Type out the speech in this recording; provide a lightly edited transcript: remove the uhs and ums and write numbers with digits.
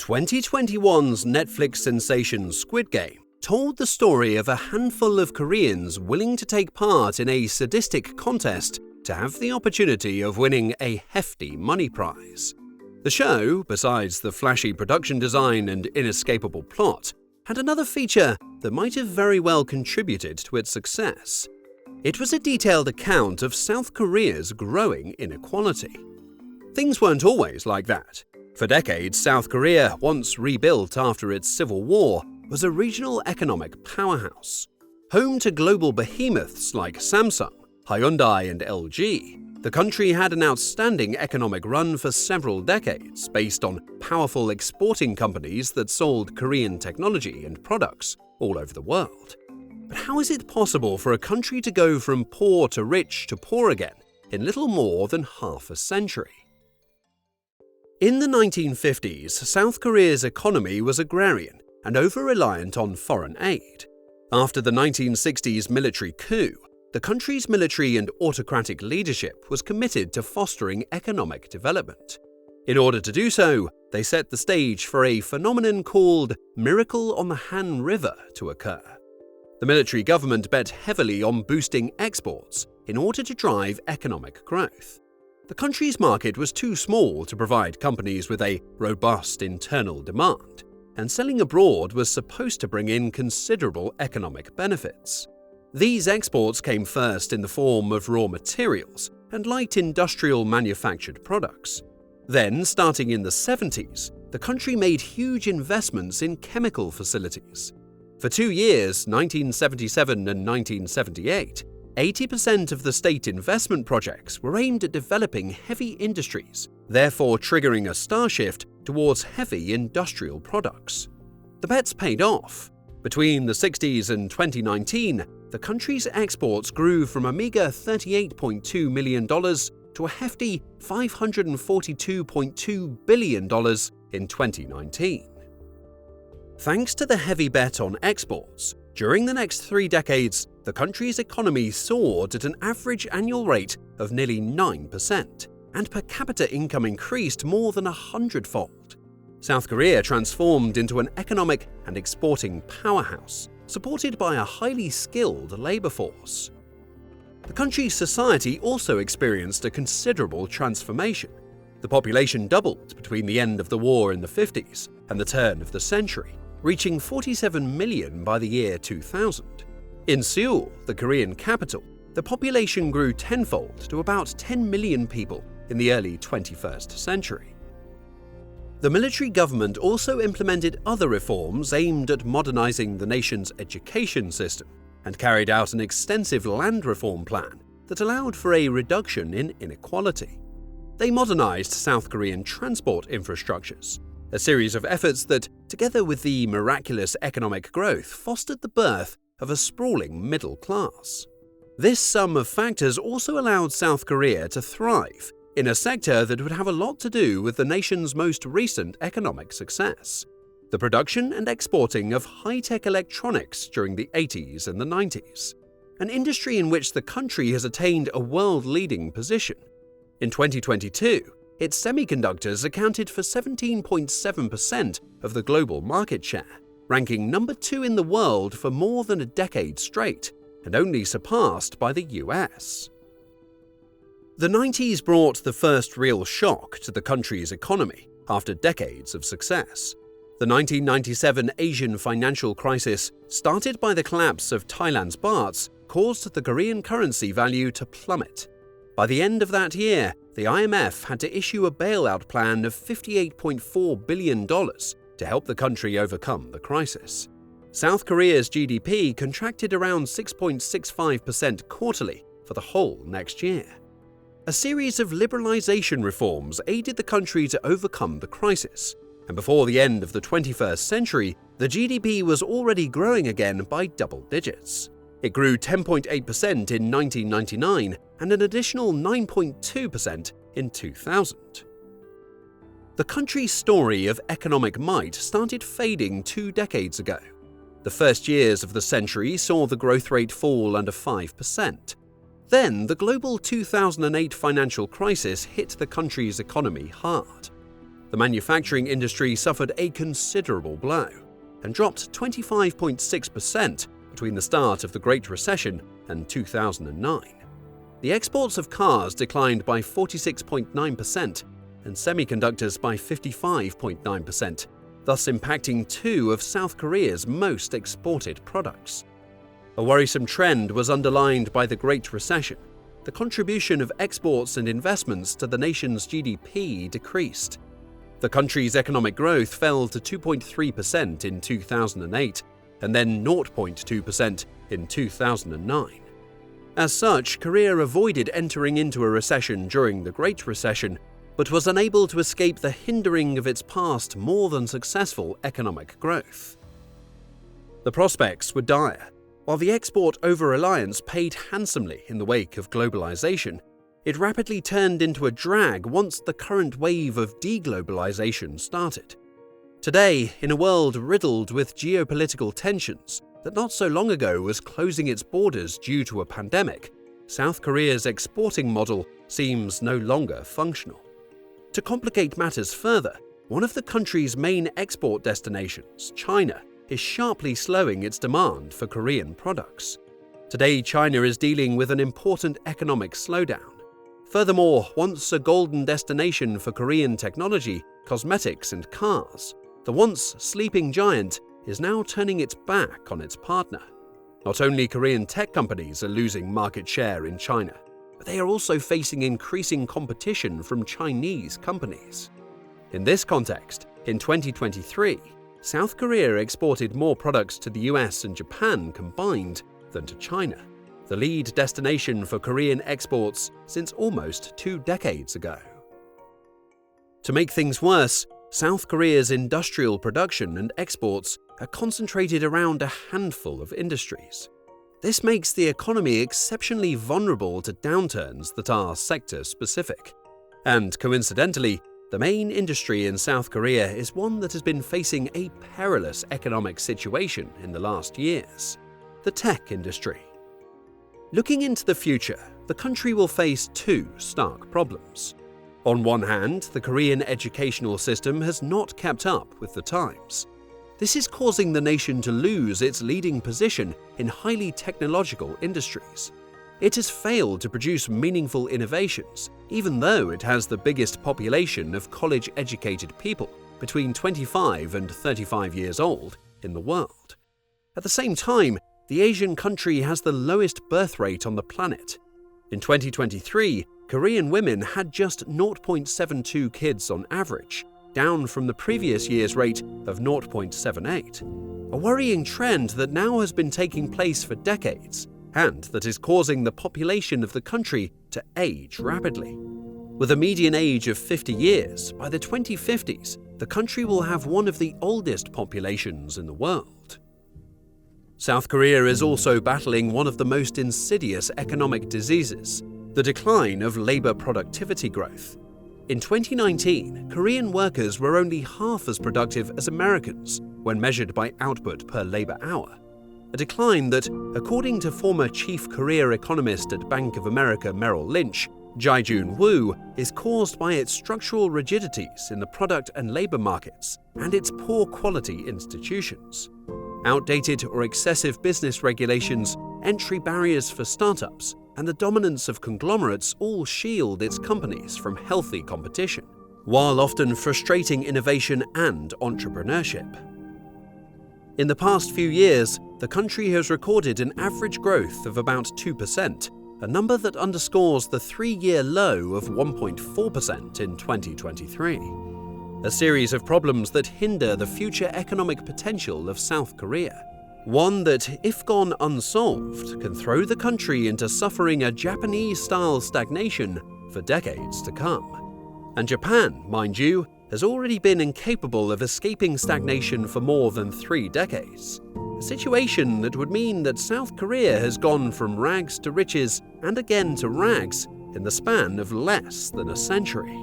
2021's Netflix sensation Squid Game told the story of a handful of Koreans willing to take part in a sadistic contest to have the opportunity of winning a hefty money prize. The show, besides the flashy production design and inescapable plot, had another feature that might have very well contributed to its success. It was a detailed account of South Korea's growing inequality. Things weren't always like that. For decades, South Korea, once rebuilt after its civil war, was a regional economic powerhouse. Home to global behemoths like Samsung, Hyundai and LG, the country had an outstanding economic run for several decades based on powerful exporting companies that sold Korean technology and products all over the world. But how is it possible for a country to go from poor to rich to poor again in little more than half a century? In the 1950s, South Korea's economy was agrarian and over-reliant on foreign aid. After the 1960s military coup, the country's military and autocratic leadership was committed to fostering economic development. In order to do so, they set the stage for a phenomenon called Miracle on the Han River to occur. The military government bet heavily on boosting exports in order to drive economic growth. The country's market was too small to provide companies with a robust internal demand, and selling abroad was supposed to bring in considerable economic benefits. These exports came first in the form of raw materials and light industrial manufactured products. Then, starting in the 70s, the country made huge investments in chemical facilities. For 2 years, 1977 and 1978, 80% of the state investment projects were aimed at developing heavy industries, therefore triggering a star shift towards heavy industrial products. The bets paid off. Between the 60s and 2019, the country's exports grew from a meager $38.2 million to a hefty $542.2 billion in 2019. Thanks to the heavy bet on exports, during the next 3 decades, the country's economy soared at an average annual rate of nearly 9%, and per capita income increased more than 100-fold. South Korea transformed into an economic and exporting powerhouse, supported by a highly skilled labor force. The country's society also experienced a considerable transformation. The population doubled between the end of the war in the 50s and the turn of the century, reaching 47 million by the year 2000. In Seoul, the Korean capital, the population grew tenfold to about 10 million people in the early 21st century. The military government also implemented other reforms aimed at modernizing the nation's education system and carried out an extensive land reform plan that allowed for a reduction in inequality. They modernized South Korean transport infrastructures, a series of efforts that, together with the miraculous economic growth, fostered the birth of a sprawling middle class. This sum of factors also allowed South Korea to thrive in a sector that would have a lot to do with the nation's most recent economic success: the production and exporting of high-tech electronics during the 80s and the 90s, an industry in which the country has attained a world-leading position. In 2022, its semiconductors accounted for 17.7% of the global market share, ranking number 2 in the world for more than a decade straight, and only surpassed by the US. The 90s brought the first real shock to the country's economy after decades of success. The 1997 Asian financial crisis, started by the collapse of Thailand's bahts, caused the Korean currency value to plummet. By the end of that year, the IMF had to issue a bailout plan of $58.4 billion to help the country overcome the crisis. South Korea's GDP contracted around 6.65% quarterly for the whole next year. A series of liberalization reforms aided the country to overcome the crisis, and before the end of the 21st century, the GDP was already growing again by double digits. It grew 10.8% in 1999 and an additional 9.2% in 2000. The country's story of economic might started fading 2 decades ago. The first years of the century saw the growth rate fall under 5%. Then, the global 2008 financial crisis hit the country's economy hard. the manufacturing industry suffered a considerable blow and dropped 25.6% between the start of the Great Recession and 2009. The exports of cars declined by 46.9% and semiconductors by 55.9%, thus impacting two of South Korea's most exported products. A worrisome trend was underlined by the Great Recession. The contribution of exports and investments to the nation's GDP decreased. The country's economic growth fell to 2.3% in 2008 and then 0.2% in 2009. As such, Korea avoided entering into a recession during the Great Recession, but was unable to escape the hindering of its past more than successful economic growth. The prospects were dire. While the export over-reliance paid handsomely in the wake of globalization, it rapidly turned into a drag once the current wave of deglobalization started. Today, in a world riddled with geopolitical tensions that not so long ago was closing its borders due to a pandemic, South Korea's exporting model seems no longer functional. To complicate matters further, one of the country's main export destinations, China, is sharply slowing its demand for Korean products. Today, China is dealing with an important economic slowdown. Furthermore, once a golden destination for Korean technology, cosmetics and cars, the once sleeping giant is now turning its back on its partner. Not only Korean tech companies are losing market share in China, but they are also facing increasing competition from Chinese companies. In this context, in 2023, South Korea exported more products to the US and Japan combined than to China, the lead destination for Korean exports since almost 2 decades ago. To make things worse, South Korea's industrial production and exports are concentrated around a handful of industries. This makes the economy exceptionally vulnerable to downturns that are sector-specific. And coincidentally, the main industry in South Korea is one that has been facing a perilous economic situation in the last years: the tech industry. Looking into the future, the country will face 2 stark problems. On one hand, the Korean educational system has not kept up with the times. This is causing the nation to lose its leading position in highly technological industries. It has failed to produce meaningful innovations, even though it has the biggest population of college-educated people between 25 and 35 years old in the world. At the same time, the Asian country has the lowest birth rate on the planet. In 2023, Korean women had just 0.72 kids on average, down from the previous year's rate of 0.78, a worrying trend that now has been taking place for decades and that is causing the population of the country to age rapidly. With a median age of 50 years, by the 2050s, the country will have one of the oldest populations in the world. South Korea is also battling one of the most insidious economic diseases: the decline of labor productivity growth. In 2019, Korean workers were only half as productive as Americans when measured by output per labor hour, a decline that, according to former chief career economist at Bank of America Merrill Lynch, Jae-Joon Woo, is caused by its structural rigidities in the product and labor markets and its poor quality institutions. Outdated or excessive business regulations, entry barriers for startups, and the dominance of conglomerates all shield its companies from healthy competition, while often frustrating innovation and entrepreneurship. In the past few years, the country has recorded an average growth of about 2%, a number that underscores the 3-year low of 1.4% in 2023. A series of problems that hinder the future economic potential of South Korea. One that, if gone unsolved, can throw the country into suffering a Japanese-style stagnation for decades to come. And Japan, mind you, has already been incapable of escaping stagnation for more than 3 decades. A situation that would mean that South Korea has gone from rags to riches and again to rags in the span of less than a century.